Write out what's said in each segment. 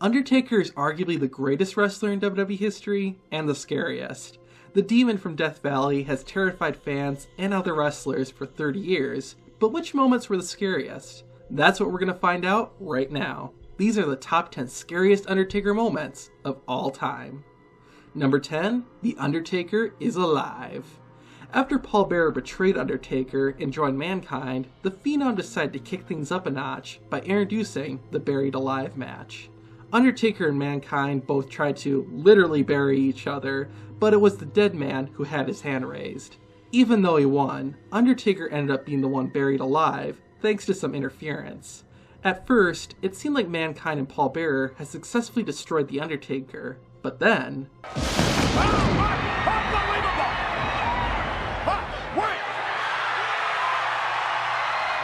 Undertaker is arguably the greatest wrestler in WWE history, and the scariest. The demon from Death Valley has terrified fans and other wrestlers for 30 years, but which moments were the scariest? That's what we're going to find out right now. These are the top 10 scariest Undertaker moments of all time. Number 10, The Undertaker is alive. After Paul Bearer betrayed Undertaker and joined Mankind, the Phenom decided to kick things up a notch by introducing the Buried Alive match. Undertaker and Mankind both tried to literally bury each other, but it was the dead man who had his hand raised. Even though he won, Undertaker ended up being the one buried alive, thanks to some interference. At first, it seemed like Mankind and Paul Bearer had successfully destroyed the Undertaker, but then...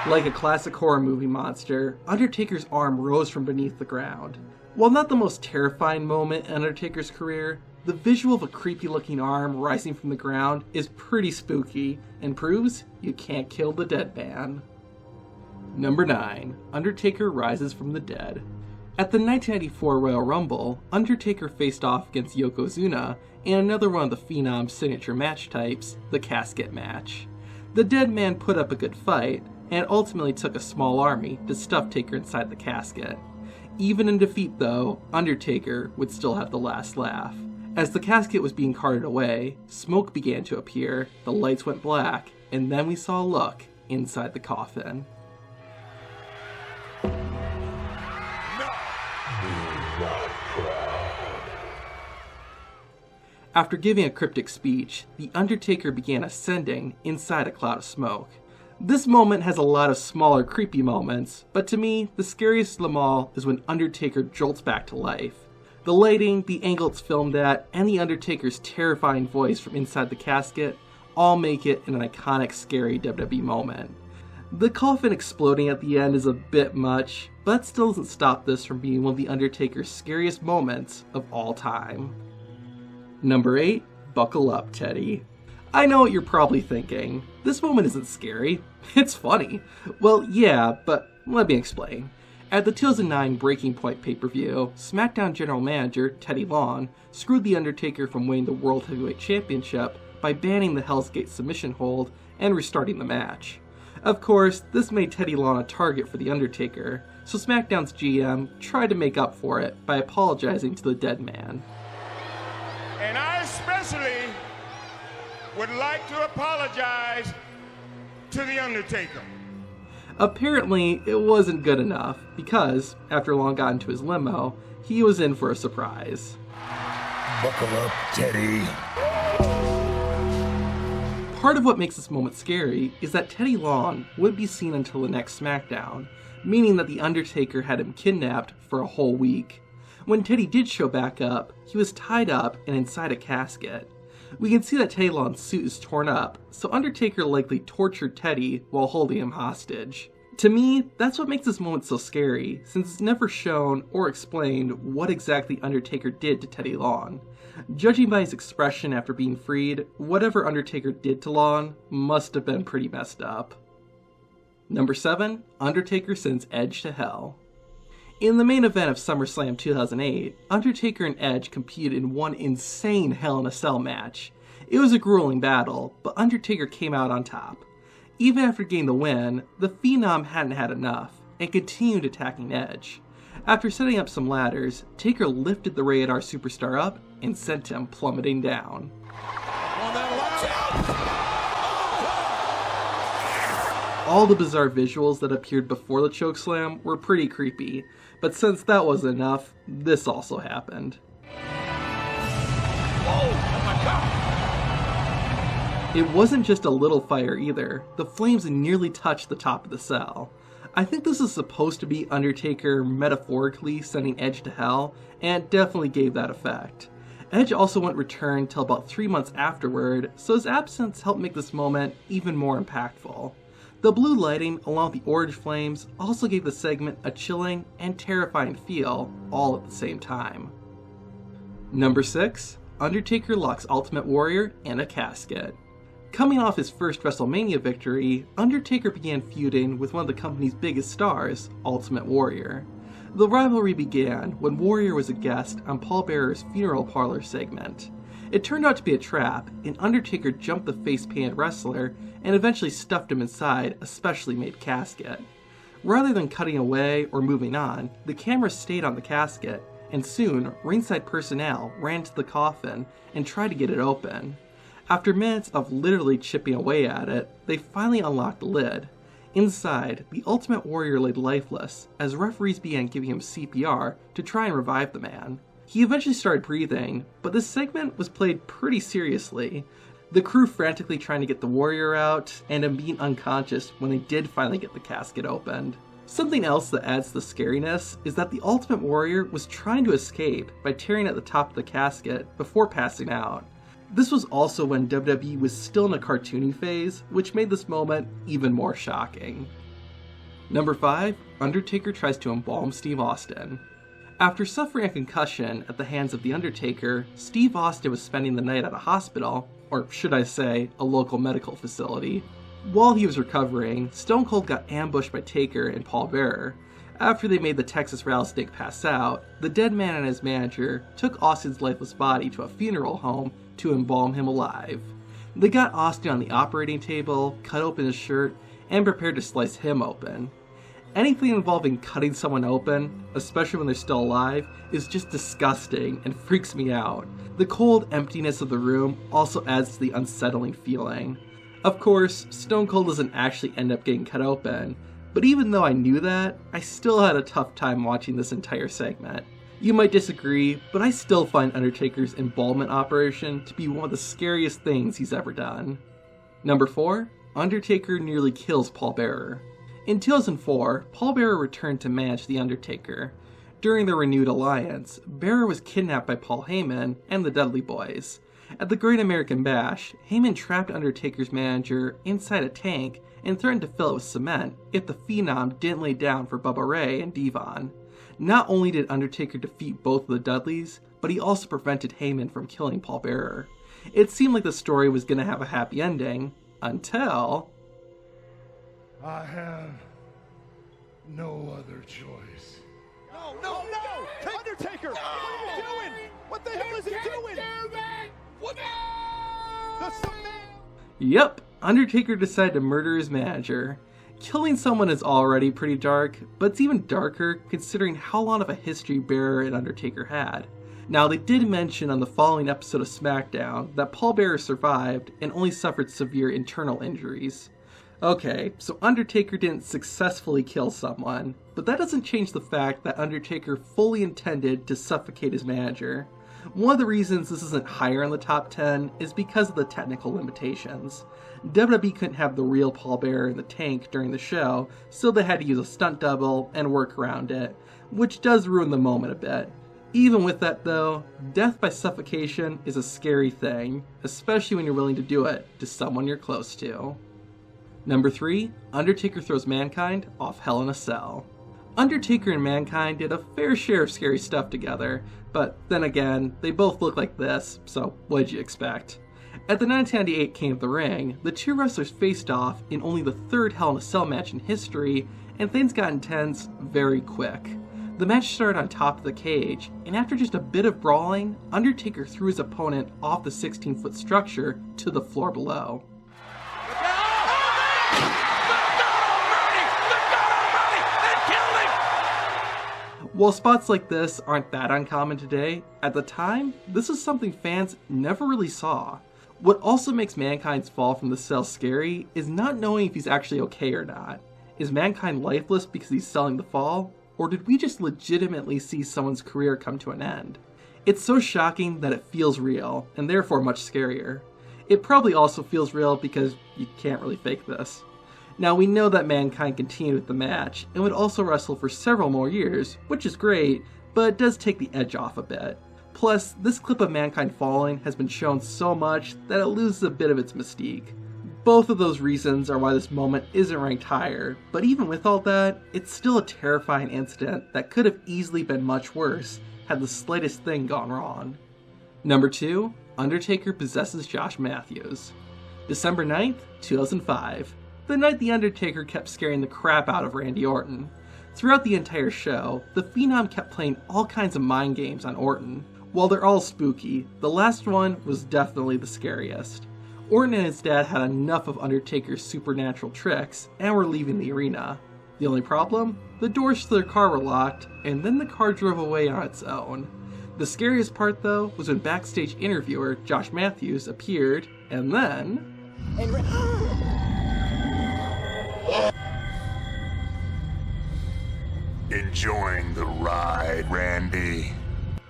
Like a classic horror movie monster, Undertaker's arm rose from beneath the ground. While not the most terrifying moment in Undertaker's career, the visual of a creepy-looking arm rising from the ground is pretty spooky and proves you can't kill the dead man. Number 9. Undertaker rises from the dead. At the 1994 Royal Rumble, Undertaker faced off against Yokozuna in another one of the Phenom's signature match types, the casket match. The dead man put up a good fight, and ultimately took a small army to stuff Taker inside the casket. Even in defeat though, Undertaker would still have the last laugh. As the casket was being carted away, smoke began to appear, the lights went black, and then we saw a look inside the coffin. After giving a cryptic speech, the Undertaker began ascending inside a cloud of smoke. This moment has a lot of smaller creepy moments, but to me, the scariest of them all is when Undertaker jolts back to life. The lighting, the angle it's filmed at, and the Undertaker's terrifying voice from inside the casket all make it an iconic, scary WWE moment. The coffin exploding at the end is a bit much, but still doesn't stop this from being one of the Undertaker's scariest moments of all time. Number 8, Buckle Up, Teddy. I know what you're probably thinking. This moment isn't scary. It's funny. Well, yeah, but let me explain. At the 2009 Breaking Point pay-per-view, SmackDown General Manager Teddy Long screwed The Undertaker from winning the World Heavyweight Championship by banning the Hell's Gate submission hold and restarting the match. Of course, this made Teddy Long a target for The Undertaker, so SmackDown's GM tried to make up for it by apologizing to the dead man. And I especially would like to apologize to The Undertaker. Apparently, it wasn't good enough, because, after Long got into his limo, he was in for a surprise. Buckle up, Teddy. Part of what makes this moment scary is that Teddy Long wouldn't be seen until the next SmackDown, meaning that The Undertaker had him kidnapped for a whole week. When Teddy did show back up, he was tied up and inside a casket. We can see that Teddy Long's suit is torn up, so Undertaker likely tortured Teddy while holding him hostage. To me, that's what makes this moment so scary, since it's never shown or explained what exactly Undertaker did to Teddy Long. Judging by his expression after being freed, whatever Undertaker did to Long must have been pretty messed up. Number 7, Undertaker sends Edge to hell. In the main event of SummerSlam 2008, Undertaker and Edge competed in one insane Hell in a Cell match. It was a grueling battle, but Undertaker came out on top. Even after getting the win, the Phenom hadn't had enough, and continued attacking Edge. After setting up some ladders, Taker lifted the Radar superstar up and sent him plummeting down. All the bizarre visuals that appeared before the chokeslam were pretty creepy, but since that wasn't enough, this also happened. It wasn't just a little fire either, the flames nearly touched the top of the cell. I think this is supposed to be Undertaker metaphorically sending Edge to hell, and it definitely gave that effect. Edge also wouldn't return till about 3 months afterward, so his absence helped make this moment even more impactful. The blue lighting along with the orange flames also gave the segment a chilling and terrifying feel all at the same time. Number 6, Undertaker locks Ultimate Warrior in a casket. Coming off his first WrestleMania victory, Undertaker began feuding with one of the company's biggest stars, Ultimate Warrior. The rivalry began when Warrior was a guest on Paul Bearer's funeral parlor segment. It turned out to be a trap, and Undertaker jumped the face-painted wrestler and eventually stuffed him inside a specially made casket. Rather than cutting away or moving on, the camera stayed on the casket, and soon, ringside personnel ran to the coffin and tried to get it open. After minutes of literally chipping away at it, they finally unlocked the lid. Inside, the Ultimate Warrior laid lifeless as referees began giving him CPR to try and revive the man. He eventually started breathing, but this segment was played pretty seriously. The crew frantically trying to get the Warrior out, and him being unconscious when they did finally get the casket opened. Something else that adds to the scariness is that the Ultimate Warrior was trying to escape by tearing at the top of the casket before passing out. This was also when WWE was still in a cartoony phase, which made this moment even more shocking. Number 5, Undertaker tries to embalm Steve Austin. After suffering a concussion at the hands of The Undertaker, Steve Austin was spending the night at a hospital, or should I say, a local medical facility. While he was recovering, Stone Cold got ambushed by Taker and Paul Bearer. After they made the Texas rattlesnake pass out, the dead man and his manager took Austin's lifeless body to a funeral home to embalm him alive. They got Austin on the operating table, cut open his shirt, and prepared to slice him open. Anything involving cutting someone open, especially when they're still alive, is just disgusting and freaks me out. The cold emptiness of the room also adds to the unsettling feeling. Of course, Stone Cold doesn't actually end up getting cut open, but even though I knew that, I still had a tough time watching this entire segment. You might disagree, but I still find Undertaker's embalmment operation to be one of the scariest things he's ever done. Number 4, Undertaker nearly kills Paul Bearer. In 2004, Paul Bearer returned to manage The Undertaker. During their renewed alliance, Bearer was kidnapped by Paul Heyman and the Dudley Boys. At the Great American Bash, Heyman trapped Undertaker's manager inside a tank and threatened to fill it with cement if the Phenom didn't lay down for Bubba Ray and Devon. Not only did Undertaker defeat both of the Dudleys, but he also prevented Heyman from killing Paul Bearer. It seemed like the story was going to have a happy ending, until... I have no other choice. No! Undertaker! What are you doing? What the hell is he doing? What? The cement! Yep, Undertaker decided to murder his manager. Killing someone is already pretty dark, but it's even darker considering how long of a history Bearer and Undertaker had. Now, they did mention on the following episode of SmackDown that Paul Bearer survived and only suffered severe internal injuries. Okay, so Undertaker didn't successfully kill someone, but that doesn't change the fact that Undertaker fully intended to suffocate his manager. One of the reasons this isn't higher in the top 10 is because of the technical limitations. WWE couldn't have the real Paul Bearer in the tank during the show, so they had to use a stunt double and work around it, which does ruin the moment a bit. Even with that though, death by suffocation is a scary thing, especially when you're willing to do it to someone you're close to. Number 3, Undertaker throws Mankind off Hell in a Cell. Undertaker and Mankind did a fair share of scary stuff together, but then again, they both look like this, so what'd you expect? At the 1998 King of the Ring, the two wrestlers faced off in only the third Hell in a Cell match in history, and things got intense very quick. The match started on top of the cage, and after just a bit of brawling, Undertaker threw his opponent off the 16-foot structure to the floor below. While spots like this aren't that uncommon today, at the time, this is something fans never really saw. What also makes Mankind's fall from the cell scary is not knowing if he's actually okay or not. Is Mankind lifeless because he's selling the fall? Or did we just legitimately see someone's career come to an end? It's so shocking that it feels real, and therefore much scarier. It probably also feels real because you can't really fake this. Now, we know that Mankind continued with the match, and would also wrestle for several more years, which is great, but it does take the edge off a bit. Plus, this clip of Mankind falling has been shown so much that it loses a bit of its mystique. Both of those reasons are why this moment isn't ranked higher, but even with all that, it's still a terrifying incident that could have easily been much worse had the slightest thing gone wrong. Number 2, Undertaker possesses Josh Matthews. December 9th, 2005. The night The Undertaker kept scaring the crap out of Randy Orton. Throughout the entire show, the Phenom kept playing all kinds of mind games on Orton. While they're all spooky, the last one was definitely the scariest. Orton and his dad had enough of Undertaker's supernatural tricks and were leaving the arena. The only problem? The doors to their car were locked, and then the car drove away on its own. The scariest part, though, was when backstage interviewer Josh Matthews appeared, and then... Enjoying the ride, Randy.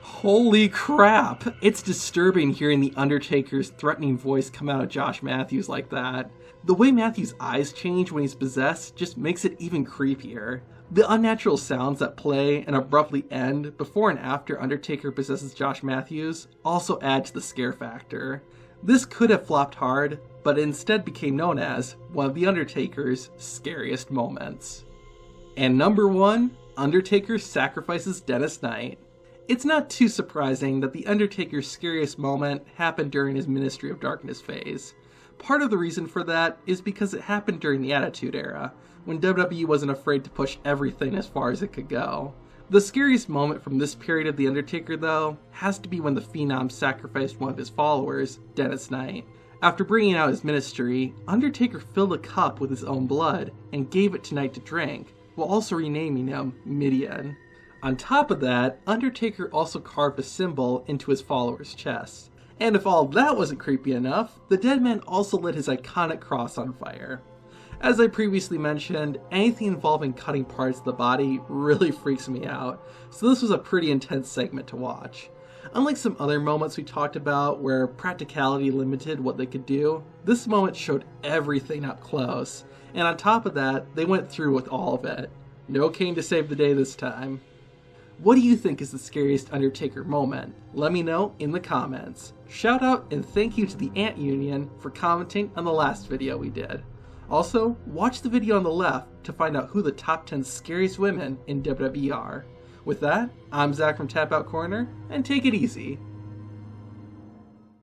Holy crap! It's disturbing hearing the Undertaker's threatening voice come out of Josh Matthews like that. The way Matthews' eyes change when he's possessed just makes it even creepier. The unnatural sounds that play and abruptly end before and after Undertaker possesses Josh Matthews also add to the scare factor. This could have flopped hard, but it instead became known as one of The Undertaker's scariest moments. And number 1, Undertaker sacrifices Dennis Knight. It's not too surprising that The Undertaker's scariest moment happened during his Ministry of Darkness phase. Part of the reason for that is because it happened during the Attitude Era, when WWE wasn't afraid to push everything as far as it could go. The scariest moment from this period of The Undertaker, though, has to be when the Phenom sacrificed one of his followers, Dennis Knight. After bringing out his ministry, Undertaker filled a cup with his own blood and gave it to Knight to drink, while also renaming him Midian. On top of that, Undertaker also carved a symbol into his followers' chests. And if all that wasn't creepy enough, the dead man also lit his iconic cross on fire. As I previously mentioned, anything involving cutting parts of the body really freaks me out, so this was a pretty intense segment to watch. Unlike some other moments we talked about where practicality limited what they could do, this moment showed everything up close, and on top of that, they went through with all of it. No Kane to save the day this time. What do you think is the scariest Undertaker moment? Let me know in the comments. Shout out and thank you to the Ant Union for commenting on the last video we did. Also, watch the video on the left to find out who the top 10 scariest women in WWE are. With that, I'm Zach from Tap Out Corner, and take it easy.